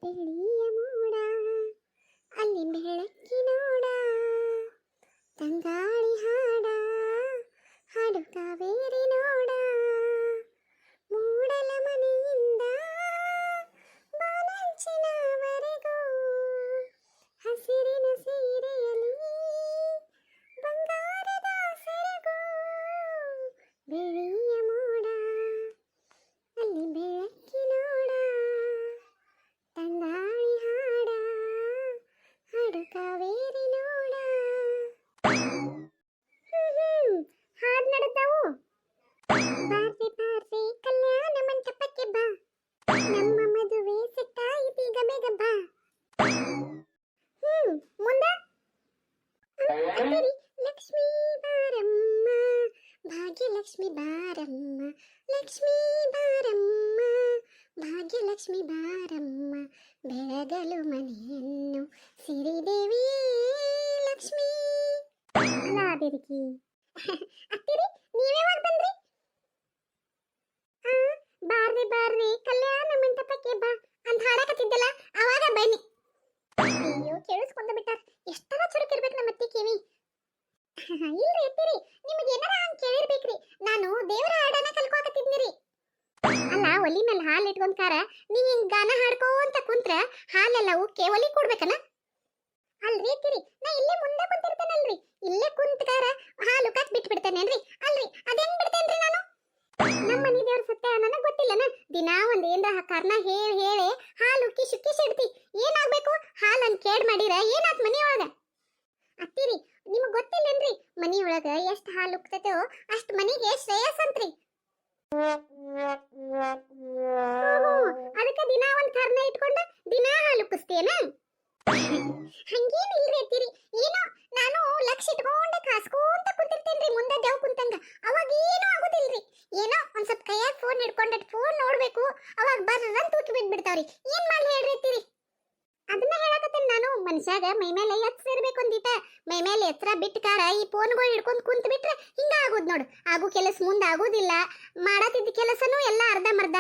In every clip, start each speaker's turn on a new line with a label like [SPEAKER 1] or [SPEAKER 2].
[SPEAKER 1] ಬೆಳ್ಳಿಯ ಮೋಡ ಅಲ್ಲಿ ಬೆಳಕಿನೋಡ ತಂಗಾಳಿ ಹಾಡ ಹಾಡು ಕಾವೇರಿ ನೋಡ ಮೂಡಲ ಮನೆಯಿಂದ ಬಾಲಂಚಿನವರೆಗೂ ಹಸಿರಿನ ಸೀರೆಯಲ್ಲಿ ಬಂಗಾರದ ಸೆರಗು ಬೆಳ್ಳಿಯ ಮೋಡ ಅಲ್ಲಿ ಬೆಳಕಿನೋಡ ತಂಗಾಳಿ ಹಾಡ ಹಾಡು ಕಾವೇರಿ ನೋಡ. ಹಾಡ್ ನಡೆದವು. ಬಾರ್ರಿ ಬಾರ್ರಿ ಕಲ್ಯಾಣ ಮಂಟಪಕ್ಕೆ ಬಾ, ನಮ್ಮ ಮದುವೆ ಸೆಟ್ ಆಯ್ತೀಗ ಬೇಗ ಬಾ. ಮುಂದ ಅತ್ತಿರಿ ಲಕ್ಷ್ಮೀ ಬಾರಮ್ಮ, ಭಾಗ್ಯಲಕ್ಷ್ಮಿ ಬಾರಮ್ಮ, ಲಕ್ಷ್ಮೀ ಬಾರಮ್ಮ, ಭಾಗ್ಯಲಕ್ಷ್ಮಿ ಬಾರಮ್ಮ, ಬೆಳಗಲು ಮನೆಯನ್ನು ಸಿರಿದೇವಿಯೇ ಲಕ್ಷ್ಮೀ. ಬೆರಕಿ ಅತ್ತಿರಿ ನೀವ್ಯಾವಾಗ ಬಂದ್ರಿ? ಬಾರ್ರಿ ಬಾರ್ರಿ ಕಲ್ಯಾಣ ಮಂಟಪಕ್ಕೆ ಬಾ ಅಂತ ಹಾಡಕತ್ತಿದ್ದಲ್ಲ ಅವಾಗ ಬನ್ನಿ. ಅಯ್ಯೋ ಕೇಳಿಸ್ಕೊಂಡ ಬಿಟ್ಟಾರ. ಎಷ್ಟರ ಚುರುಕಿರ್ಬೇಕು ನಮ್ಮ ಅತ್ತಿ ಕಿವಿ. ಇಲ್ರಿ ಅತ್ತಿರಿ, ನಿಮಗೆ ಏನಾರ ಹಂಗೆ ಕೇಳಿರ್ಬೇಕ್ರಿ. ನಾನು ದೇವರ ಹಾಡನ ಕಲ್ಕೋಕತ್ತಿದ್ನಿರಿ. ಅಲ್ಲ ಒಲಿ ಮೇಲೆ ಹಾಲು ಇಟ್ಕೊಂಡ್ಕಾರ ನೀ ಹಿಂಗ್ ಗಾನ ಹಾಡ್ಕೋಂತ ಕುಂತ್ರ ಹಾಲೆಲ್ಲ ಉಕ್ಕೆ ಒಲಿ ಕೂಡ್ಬೇಕನ? ಅಲ್ರಿ ಅತ್ತಿರಿ, ನಾ ಇಲ್ಲೇ ಮುಂದೆ ಕುಂತಿರ್ತೇನಲ್ರಿ, ಇಲ್ಲೇ ಕುಂತ್ಕಾರ ಹಾಲು ಕತ್ ಬಿಟ್ಟು ಬಿಡ್ತೇನೇನ್ರಿ? ಅಲ್ರಿ ಅದೇನ್ ಬಿಡ್ತೇನ್ರಿ ನಾನು? ನಮ್ಮ ಮನಿ ದೇವ್ರ ಸತ್ಯ ನನಗೆ ಗೊತ್ತಿಲ್ಲನ. ದಿನಾ ಒಂದ್ ಏನ್ರ ಕಾರಣ ಹೇಳಿ ಹಾಲು ಕಿಶು ಇಡ್ತಿ. ಏನಾಗ್ಬೇಕು? ಹಾಲನ್ ಕೇಡ್ ಮಾಡಿರ ಏನಾತ್ ಮನಿಯೊಳಗ? ಅತ್ತಿರಿ ನಿಮಗ್ ಗೊತ್ತಿಲ್ಲೇನ್ರಿ, ಮನಿಯೊಳಗ ಎಷ್ಟ್ ಹಾಲು ಉಕ್ತೈತೋ ಅಷ್ಟ್ ಮನಿಗೆ ಶ್ರೇಯಸ್ ಅಂತ್ರಿ. ಅದಕ್ಕ ದಿನಾ ಒಂದ್ ಕಾರಣ ಇಟ್ಕೊಂಡ ದಿನಾ ಹಾಲು ಉಕ್ಕಿಸ್ತೇನ? ಹಂಗೇನಿಲ್ರಿ ಅತ್ತಿರಿ, ಏನೋ ನಾನು ಲಕ್ಷ ಇಟ್ಕೊಂಡ ಕಾಸ್ಕೊಂತ ಕುಂತಿರ್ತೇನ್ರಿ ಮುಂದೆ ದೇವ್ ಕುಂತಂಗ. ಅವಾಗ ಏನೂ ಆಗುದಿಲ್ರಿ. ಏನೋ ಒಂದ್ ಸ್ವಲ್ಪ ಕೈಯಾಗ ಫೋನ್ ಹಿಡ್ಕೊಂಡ ಫೋನ್ ನೋಡ್ಬೇಕು, ಅವಾಗ ಬರ್ರಂತ ತೂಕಿ ಬಿಡ್ತಾವ್ರಿ. ಏನ್ ಮಾಡ್ಲಿ ಹೇಳ್ರಿ ಅತ್ತಿರಿ? ಅದನ್ನ ಹೇಳಕತ್ತೇನೆ ನಾನು. ಮನುಷ್ಯಾಗ ಮೈ ಮೇಲೆ ಎತ್ತರ ಇರ್ಬೇಕು ಒಂದಿಟ. ಮೈ ಮೇಲೆ ಎತ್ತರ ಬಿಟ್ಕಾರ ಈ ಫೋನ್ಗಳು ಹಿಡ್ಕೊಂಡ್ ಕುಂತ ಬಿಟ್ರೆ ಹಿಂಗ ಆಗುದ್ ನೋಡು. ಆಗು ಕೆಲಸ ಮುಂದೆ ಆಗುದಿಲ್ಲ, ಮಾಡತಿದ್ದ ಕೆಲಸನೂ ಎಲ್ಲ ಅರ್ಧ ಮರ್ಧ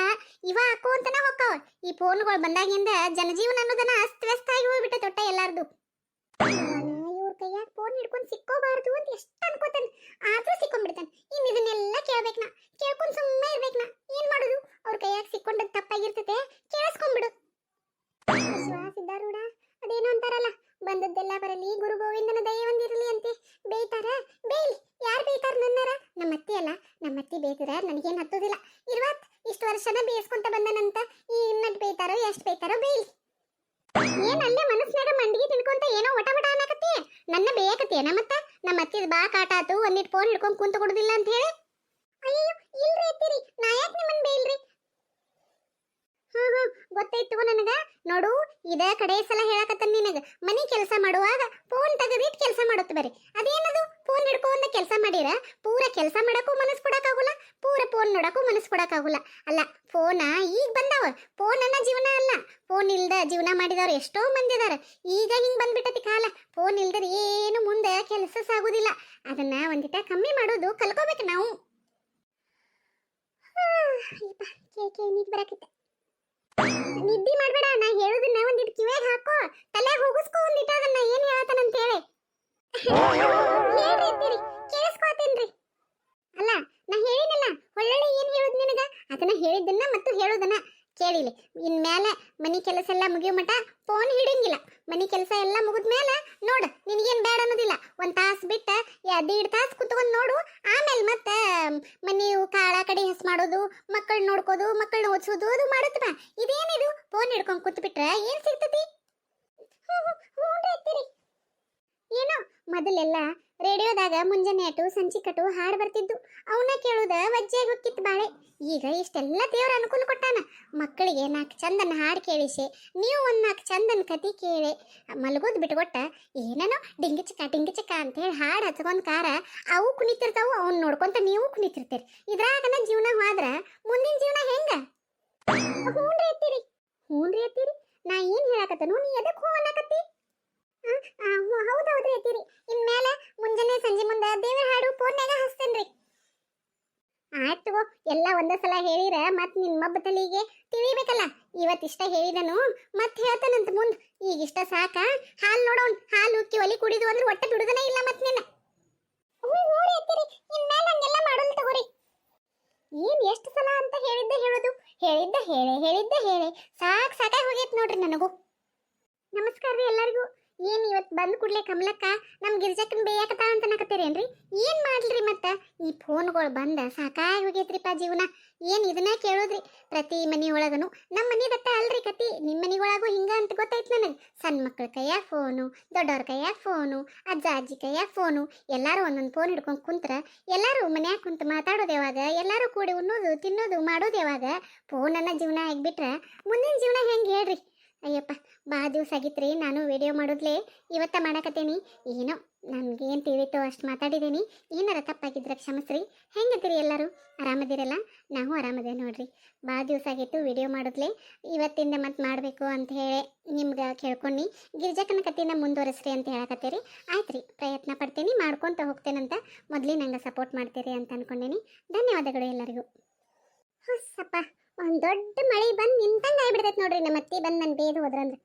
[SPEAKER 1] ಇವ ಹಾಕೋ ಅಂತನ ಹೊಕ್ಕಾವ. ಈ ಫೋನ್ಗಳು ಬಂದಾಗಿಂದ ಜನಜೀವನ ಅನ್ನೋದನ್ನ ಅಸ್ತವ್ಯಸ್ತ ಆಗಿ ಹೋಗ್ಬಿಟ್ಟೆ ತೊಟ್ಟ ಎಲ್ಲಾರ್ದು. ಇವ್ರ ಕೈಯಾಗ ಫೋನ್ ಹಿಡ್ಕೊಂಡ್ ಸಿಕ್ಕೋಬಾರ್ದು ಅಂತ ಎಷ್ಟು ಅನ್ಕೋತಾನೆ, ಆದ್ರೂ ಸಿಕ್ಕೊಂಡ್ಬಿಡ್ತಾನೆ. ಇನ್ ಇದನ್ನೆಲ್ಲ ಕೇಳ್ಬೇಕ್ ನಾ, ಕೇಳ್ಕೊಂಡ್ ಸುಮ್ಮನೆ ಇರ್ಬೇಕ್ ನಾ. ಏನ್ ಮಾಡುದು? ಅವ್ರ ಕೈಯಾಗ ಸಿಕ್ಕೊಂಡದ್ ತಪ್ಪಾಗಿರ್ತತೆ, ಕೇಳಿಸ್ಕೊಂಡ್ಬಿಡು. ಸಿದ್ಧಾರೂಢ ಅದೇನೋ ಅಂತಾರಲ್ಲ, ಬಂದದ್ದೆಲ್ಲ ಬರಲಿ ಗುರು ಗೋವಿಂದನ ದಯೆ ಒಂದಿರಲಿ ಅಂತೆ. ಬೇಯ್ತಾರ ಬೇಯ್ಲಿ, ಯಾರು ಬೇಯ್ತಾರ ನನ್ನಾರ? ನಮ್ಮ ಅತ್ತಿ ಅಲ್ಲ, ನಮ್ಮ ಅತ್ತಿ ಬೇಯ್ತಾರ ನನಗೇನು ಹತ್ತೋದಿಲ್ಲ. ಇಷ್ಟು ವರ್ಷನ ಬೇಯಿಸ್ಕೊಂತ ಬಂದನಂತ ಇನ್ನಟ್ ಬೇಯ್ತಾರೋ ಎಷ್ಟು ಬೇಯ್ತಾರೋ ಬೇಯ್ಲಿ. ಏನ್ ಅಲ್ಲೇ ಮನಸ್ನಾಗ ಮಂಡಿಗೆ ತಿನ್ಕೊಂತ ಏನೋ ಒಟ ಒಟ ಅನ್ನಕತ್ತಿ ನನ್ನ ಬೇಯಕತ್ತೀಯನ? ಮತ್ತ ನಮ್ಮ ಅತ್ತಿದ ಬಾ ಕಾಟ ಆತು, ಒಂದಿಟ್ಟು ಫೋನ್ ಹಿಡ್ಕೊಂಡ್ ಕುಂತ ಕೊಡುದಿಲ್ಲ ಅಂತ ಹೇಳಿ. ಅಯ್ಯೋ ಇಲ್ರಿ ಅತ್ತಿರಿ, ನಾ ಯಾಕೆ ನಿಮ್ಮನ್ ಬೇಯಿಲ್ರಿ? ಗೊತ್ತಾಯ್ತು ನನಗ. ನೋಡು ಇದ ಕಡೆ ಸಲ ಹೇಳಕತ್ತನ್ ನಿನಗ, ಮನಿ ಕೆಲಸ ಮಾಡುವಾಗ ಫೋನ್ ತೆಗೆದಿಟ್ಟು ಕೆಲಸ ಮಾಡುತ್ತ ಬರೀ. ಅದೇನದು ಫೋನ್ ಹಿಡ್ಕೊಂಡ ಕೆಲಸ ಮಾಡಿರ ಪೂರ ಕೆಲಸ ಮಾಡಕ್ಕೂ ಮನಸ್ಸು ಕೊಡಕ್ಕಾಗುಲ್ಲ, ಪೂರ ಫೋನ್ ನೋಡಕ್ಕೂ ಮನಸ್ಸು ಕೊಡಕ್ಕಾಗುಲ್ಲ. ಅಲ್ಲ ಫೋನ ಈಗ ಬಂದಾವ, ಫೋನ್ ಅನ್ನ ಜೀವನ ಅಲ್ಲ. ಫೋನ್ ಇಲ್ದ ಜೀವನ ಮಾಡಿದವ್ರು ಎಷ್ಟೋ ಮಂದಿ ಇದಾರ. ಈಗ ಹಿಂಗ್ ಬಂದ್ಬಿಟ್ಟತಿ ಕಾಲ, ಫೋನ್ ಇಲ್ದ್ರ ಏನು ಮುಂದೆ ಕೆಲಸ ಸಾಗುದಿಲ್ಲ. ಅದನ್ನ ಒಂದಿಟ ಕಮ್ಮಿ ಮಾಡೋದು ಕಲ್ಕೋಬೇಕು ನಾವು. ನೀಟ್ ಬರಕಿತ್ತ, ನಿದ್ದಿ ಮಾಡ್ಬೇಡ. ನಾ ಹೇಳುದನ್ನ ಒಂದಿಟ್ಟು ಕಿವಿಯಾಗ ಹಾಕೋ, ತಲೆಯಾಗ ಹೋಗಿಸ್ಕೋ ಒಂದಿಟ್ಟು ಅದನ್ನ ಏನ್ ಹೇಳತಾನಂತ ಹೇಳಿ. ಕೇಳಿಸ್ಕೋತೇನ್ರಿ. ಅಲ್ಲ ನಾ ಹೇಳಿನಲ್ಲ ಒಳ್ಳೊಳ್ಳೆ ಏನ್ ಹೇಳುದ್ ನಿನಗ, ಅದನ್ನ ಹೇಳಿದ್ದನ್ನ ಮತ್ತು ಹೇಳುದನ್ನ ಕೇಳಿಲಿ. ಇನ್ಮೇಲೆ ಮನಿ ಕೆಲಸ ಎಲ್ಲ ಮುಗಿಯೋ ಮಟ ಫೋನ್ ಹಿಡಿಯಂಗಿಲ್ಲ. ಮನಿ ಕೆಲಸ ಎಲ್ಲ ಮುಗಿದ್ಮೇಲೆ ನೋಡು, ನಿನಗೇನ್ ಬೇಡ ಅನ್ನೋದಿಲ್ಲ. ಒಂದ್ ತಾಸು ಬಿಟ್ಟ 1.5 ತಾಸು ಕುತ್ಕೊಂಡ್ ನೋಡು. ಆಮೇಲೆ ಮತ್ತೆ ಮನಿ ಕಾಳ ಕಡೆ ಹೆಸ್ ಮಾಡೋದು, ಮಕ್ಕಳು ನೋಡ್ಕೋದು, ಮಕ್ಕಳನ್ನ ಓದಿಸೋದು ಅದು ಮಾಡುತ್ತ ಬಾ. ಇದೇನಿದು ಫೋನ್ ಹಿಡ್ಕೊಂಡ್ ಕೂತ್ ಬಿಟ್ರೆ ಏನ್ ಸಿಗ್ತತಿ? ಏನೋ ಮೊದಲೆಲ್ಲ ರೇಡಿಯೋದಾಗ ಮುಂಜಾನೆ ಅಟು ಸಂಚಿಕಟು ಹಾಡು ಬರ್ತಿದ್ದು, ಅವನ್ನ ಕೇಳುದ ವಜ್ಜೆಗೆ ಹೋಗಿತ್ತು ಬಾಳೆ. ಈಗ ಇಷ್ಟೆಲ್ಲ ದೇವ್ರ ಅನುಕೂಲ ಕೊಟ್ಟಾನ. ಮಕ್ಕಳಿಗೆ 4 ಚಂದನ ಹಾಡು ಕೇಳಿಸಿ, ನೀವು ಒಂದ್ 4 ಚಂದನ ಕತಿ ಕೇಳಿ ಮಲಗೋದ್ ಬಿಟ್ಕೊಟ್ಟ ಏನೇನೋ ಡಿಂಗಿ ಚಿಕ್ಕ ಅಂತ ಹೇಳಿ ಹಾಡು ಹಚ್ಕೊಂಡ್ ಕಾರ ಅವು ಕುಣಿತಿರ್ತಾವು, ಅವನ್ ನೋಡ್ಕೊಂತ ನೀವು ಕುಣಿತಿರ್ತೀರಿ. ಇದ್ರಾಗನ ಜೀವನ ಹೋದ್ರ ಮುಂದಿನ ಜೀವನ ಹೆಂಗ? ಹೂನ್ರಿ ಅತ್ತೀರಿ, ನಾ ಏನ್ ಹೇಳಕತ್ತನು ನೀ ಎದಕ್ ಹೂ ಅನ್ನಕತ್ತಿ? ಹೌದೌದ್ರಿ ಅತ್ತೀರಿ, ಇನ್ಮೇಲೆ ಮುಂಜಾನೆ ಸಂಜೆ ಮುಂದೆ ದೇವರ ಹಾಡು ಫೋನ್ಯಾಗ ಹಚ್ತೇನ್ರಿ. ಆಯ್ತು ಎಲ್ಲ ಒಂದೇ ಸಲ ಹೇಳಿರ ಮತ್ ನಿನ್ ಮಬ್ಬ ತಲಿಗೆ ತಿಳಿಬೇಕಲ್ಲ. ಇವತ್ತಿಷ್ಟ ಹೇಳಿದನು ಮತ್ತೆ ಹೇಳ್ತಾನಂತ ಮುಂದ್. ಈಗಿಷ್ಟ ಸಾಕ, ಹಾಲು ನೋಡೋನ್, ಹಾಲು ಉಕ್ಕಿ ಒಲಿ ಕುಡಿದು ಅಂದ್ರೆ ಹೊಟ್ಟೆ ಬಿಡುದನೇ ಇಲ್ಲ ಮತ್ ನಿನ್ನ. ನೋಡಿ ಅತ್ತಿರಿ, ಇನ್ಮೇಲೆ ಹಂಗೆಲ್ಲ ಮಾಡೋದು ತಗೋರಿ. ಏನ್ ಎಷ್ಟು ಸಲ ಅಂತ ಹೇಳಿದ್ದೆ ಹೇಳೋದು, ಹೇಳಿದ್ದೆ ಹೇಳೆ ಸಾಕಾಗಿ ಹೋಗೈತ್ ನೋಡ್ರಿ ನನಗೂ. ನಮಸ್ಕಾರ ರೀ ಎಲ್ಲರಿಗೂ. ಏನ್ ಇವತ್ತು ಬಂದ್ ಕೂಡ್ಲೆ ಕಮಲಕ್ಕ ನಮ್ ಗಿರ್ಜಕ್ಕನ್ ಬೇಯಾಕತ್ತ ಅಂತ ಅನ್ನಕತ್ತೀರೇನ್ರಿ? ಏನ್ ಮಾಡ್ಲ್ರಿ ಮತ್ತ ಈ ಫೋನ್ಗಳು ಬಂದ ಸಾಕಾಗಿ ಹೋಗೈತ್ರಿಪ್ಪ ಜೀವನ. ಏನ್ ಇದನ್ನ ಕೇಳೋದ್ರಿ ಪ್ರತಿ ಮನಿ ಒಳಗನು. ನಮ್ಮ ಮನಿದಟ್ಟ ಅಲ್ರಿ ಕತಿ, ನಿಮ್ ಮನಿಗೊಳಗೂ ಹಿಂಗ ಅಂತ ಗೊತ್ತಾಯ್ತು ನನಗೆ. ಸಣ್ಣ ಮಕ್ಳ ಕೈಯಾಗ ಫೋನು, ದೊಡ್ಡವ್ರ ಕೈಯಾಗ ಫೋನು, ಅಜ್ಜ ಅಜ್ಜಿ ಕೈಯಾಗ ಫೋನು. ಎಲ್ಲಾರು ಒಂದೊಂದು ಫೋನ್ ಹಿಡ್ಕೊಂಡ್ ಕುಂತ್ರ ಎಲ್ಲಾರು ಮನ್ಯಾಗ ಕುಂತ ಮಾತಾಡೋದು ಯಾವಾಗ? ಎಲ್ಲಾರು ಕೂಡಿ ಉಣ್ಣೋದು ತಿನ್ನೋದು ಮಾಡೋದು ಯಾವಾಗ? ಫೋನನ್ನ ಜೀವನ ಆಗ್ಬಿಟ್ರ ಮುಂದಿನ ಜೀವನ ಹೆಂಗ್ ಹೇಳ್ರಿ? ಅಯ್ಯಪ್ಪ, ಭಾಳ ದಿವಸ ಆಗಿತ್ರಿ ನಾನು ವಿಡಿಯೋ ಮಾಡೋದ್ಲೆ ಇವತ್ತ ಮಾಡಕತ್ತೇನಿ. ಏನೋ ನನ್ಗೇನು ತಿಳಿತೋ ಅಷ್ಟು ಮಾತಾಡಿದ್ದೀನಿ. ಏನಾರ ತಪ್ಪಾಗಿದ್ರೆ ಕ್ಷಮಿಸ್ರಿ. ಹೆಂಗತ್ತೀರಿ ಎಲ್ಲರೂ? ಆರಾಮದಿರಲ್ಲ? ನಾವು ಆರಾಮದೇ ನೋಡ್ರಿ. ಭಾಳ ದಿವಸ ಆಗಿತ್ತು ವಿಡಿಯೋ ಮಾಡೋದ್ಲೆ, ಇವತ್ತಿಂದ ಮತ್ತೆ ಮಾಡಬೇಕು ಅಂತ ಹೇಳಿ ನಿಮ್ಗೆ ಕೇಳ್ಕೊಂಡು ಗಿರ್ಜಕ್ಕನ ಕಥೆನ ಮುಂದುವರಿಸ್ರಿ ಅಂತ ಹೇಳಕತ್ತೀರಿ. ಆಯ್ತು ರೀ, ಪ್ರಯತ್ನ ಪಡ್ತೀನಿ, ಮಾಡ್ಕೊತ ಹೋಗ್ತೇನಂತ. ಮೊದಲೇ ನಂಗೆ ಸಪೋರ್ಟ್ ಮಾಡ್ತೀರಿ ಅಂತ ಅನ್ಕೊಂಡೇನಿ. ಧನ್ಯವಾದಗಳು ಎಲ್ಲರಿಗೂ. ಹೊಸಪ್ಪ, ಒಂದು ದೊಡ್ಡ ಮಳೆ ಬಂದು ನಿಂತಂಗೆ ಆಗ್ಬಿಡ್ತೈತೆ ನೋಡ್ರಿ. ನಮ್ಮ ಅತ್ತಿ ಬಂದು ನಾನು ಬೇದು ಹೋದ್ರಂದ್ರೆ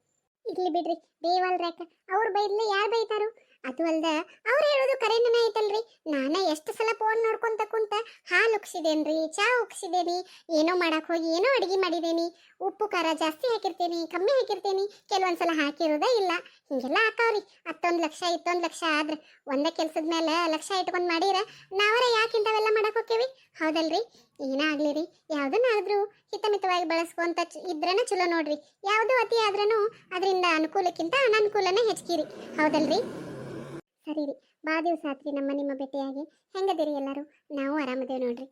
[SPEAKER 1] ಇರ್ಲಿ ಬಿಡ್ರಿ, ಬೇವಲ್ರಾಕ. ಅವ್ರು ಬೈದ್ಲೆ ಯಾರು ಬೈತಾರು? ಅದು ಅಲ್ದ ಅವ್ರು ಹೇಳೋದು ಕರೆನೇ ಐತಲ್ರಿ. ನಾನೇ ಎಷ್ಟು ಸಲ ಫೋನ್ ನೋಡ್ಕೊಂತ ಕುಂತ ಹಾಲು ಉಕ್ಸಿದೇನ್ರಿ, ಚಾ ಉಕ್ಸಿದೇನಿ, ಏನೋ ಮಾಡಕ್ ಹೋಗಿ ಏನೋ ಅಡಿಗೆ ಮಾಡಿದೇನಿ, ಉಪ್ಪು ಖಾರ ಜಾಸ್ತಿ ಹಾಕಿರ್ತೇನಿ, ಕಮ್ಮಿ ಹಾಕಿರ್ತೇನಿ, ಕೆಲವೊಂದ್ಸಲ ಹಾಕಿರೋದೇ ಇಲ್ಲ. ಹಿಂಗೆಲ್ಲ ಹಾಕಾವ್ರಿ. 10 ಲಕ್ಷ 1 ಲಕ್ಷ ಆದ್ರೆ ಒಂದೇ ಕೆಲ್ಸದ ಮೇಲೆ ಲಕ್ಷ ಇಟ್ಕೊಂಡ್ ಮಾಡಿರ ನಾವರ ಯಾಕೆ ಇಂಥವೆಲ್ಲ ಮಾಡಕ್ ಹೋಗ್ತೀವಿ? ಹೌದಲ್ರಿ? ಏನಾಗ್ಲಿ ರೀ, ಯಾವ್ದನ್ನಾದ್ರೂ ಹಿತಮಿತವಾಗಿ ಬಳಸ್ಕೊಂತ ಇದ್ರನ ಚಲೋ ನೋಡ್ರಿ. ಯಾವ್ದು ಅತಿ ಆದ್ರೂ ಅದರಿಂದ ಅನುಕೂಲಕ್ಕಿಂತ ಅನನುಕೂಲನೇ ಹೆಚ್ಚಿರಿ. ಹೌದಲ್ರಿ? ಸರಿ ರೀ, ಬಾ ದಿವಸ ಆತ್ರಿ ನಿಮ್ಮ ಭೇಟಿಯಾಗಿ. ಹೆಂಗದಿರಿ ಎಲ್ಲರೂ? ನಾವು ಆರಾಮದೇವೆ ನೋಡ್ರಿ.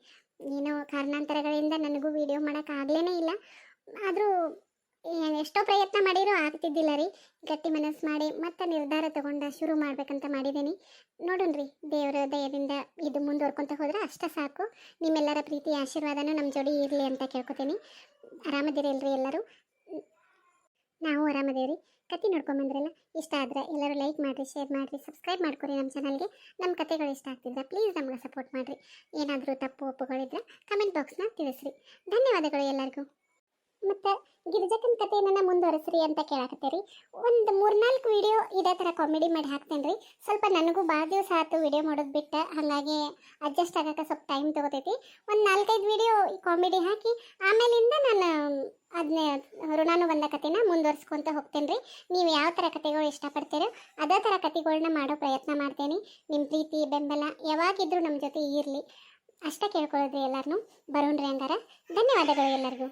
[SPEAKER 1] ಏನೋ ಕಾರಣಾಂತರಗಳಿಂದ ನನಗೂ ವಿಡಿಯೋ ಮಾಡೋಕೆ ಆಗ್ಲೇನೇ ಇಲ್ಲ. ಆದರೂ ಎಷ್ಟೋ ಪ್ರಯತ್ನ ಮಾಡಿರೋ ಆಗ್ತಿದ್ದಿಲ್ಲ ರೀ. ಗಟ್ಟಿ ಮನಸ್ಸು ಮಾಡಿ ಮತ್ತೆ ನಿರ್ಧಾರ ತಗೊಂಡ ಶುರು ಮಾಡ್ಬೇಕಂತ ಮಾಡಿದ್ದೀನಿ. ನೋಡೋಣ್ರಿ, ದೇವರ ದಯದಿಂದ ಇದು ಮುಂದುವರ್ಕೊಂತ ಹೋದ್ರೆ ಅಷ್ಟೇ ಸಾಕು. ನಿಮ್ಮೆಲ್ಲರ ಪ್ರೀತಿ ಆಶೀರ್ವಾದನೂ ನಮ್ಮ ಜೋಡಿ ಇರಲಿ ಅಂತ ಕೇಳ್ಕೊತೀನಿ. ಆರಾಮದಿರಲ್ರಿ ಎಲ್ಲರೂ? ನಾವು ಆರಾಮದೇವ್ರಿ. ಕತೆ ನೋಡ್ಕೊಂಬಂದ್ರಲ್ಲ, ಇಷ್ಟ ಆದ್ರೆ ಎಲ್ಲರೂ ಲೈಕ್ ಮಾಡಿರಿ, ಶೇರ್ ಮಾಡಿರಿ, ಸಬ್ಸ್ಕ್ರೈಬ್ ಮಾಡ್ಕೊರಿ ನಮ್ಮ ಚಾನಲ್ಗೆ. ನಮ್ಮ ಕತೆಗಳು ಇಷ್ಟ ಆಗ್ತಿದ್ರೆ ಪ್ಲೀಸ್ ನಮ್ಗೆ ಸಪೋರ್ಟ್ ಮಾಡಿರಿ. ಏನಾದರೂ ತಪ್ಪು ಒಪ್ಪುಗಳಿದ್ರೆ ಕಮೆಂಟ್ ಬಾಕ್ಸ್ನ ತಿಳಿಸ್ರಿ. ಧನ್ಯವಾದಗಳು ಎಲ್ಲರಿಗೂ. ಮತ್ತು ಗಿರಿಜಕ್ಕನ ಕಥೆಯನ್ನು ಮುಂದುವರಿಸ್ರಿ ಅಂತ ಕೇಳಾಕತ್ತೀರಿ. ಒಂದು 3-4 ವಿಡಿಯೋ ಇದೇ ಥರ ಕಾಮಿಡಿ ಮಾಡಿ ಹಾಕ್ತೇನೆ ರೀ. ಸ್ವಲ್ಪ ನನಗೂ ಭಾಳ ದಿವಸ ಆಯ್ತು ವಿಡಿಯೋ ಮಾಡೋದು ಬಿಟ್ಟು, ಹಾಗಾಗಿ ಅಡ್ಜಸ್ಟ್ ಆಗೋಕ್ಕೆ ಸ್ವಲ್ಪ ಟೈಮ್ ತೊಗೋತೈತಿ. ಒಂದು 4-5 ವಿಡಿಯೋ ಕಾಮಿಡಿ ಹಾಕಿ ಆಮೇಲಿಂದ ನಾನು ಅದನ್ನೇ ಋಣಾನು ಬಂದ ಕಥೆನ ಮುಂದುವರ್ಸ್ಕೊತ ಹೋಗ್ತೇನೆ ರೀ. ನೀವು ಯಾವ ಥರ ಕಥೆಗಳು ಇಷ್ಟಪಡ್ತೀರೋ ಅದೇ ಥರ ಕಥೆಗಳನ್ನ ಮಾಡೋ ಪ್ರಯತ್ನ ಮಾಡ್ತೇನೆ. ನಿಮ್ಮ ಪ್ರೀತಿ ಬೆಂಬಲ ಯಾವಾಗಿದ್ರೂ ನಮ್ಮ ಜೊತೆ ಇರಲಿ ಅಷ್ಟೇ ಕೇಳ್ಕೊಳ್ಳೋದ್ರಿ. ಎಲ್ಲರನ್ನೂ ಬರೋಣ್ರಿ ಹಂಗಾರ. ಧನ್ಯವಾದಗಳು ಎಲ್ಲರಿಗೂ.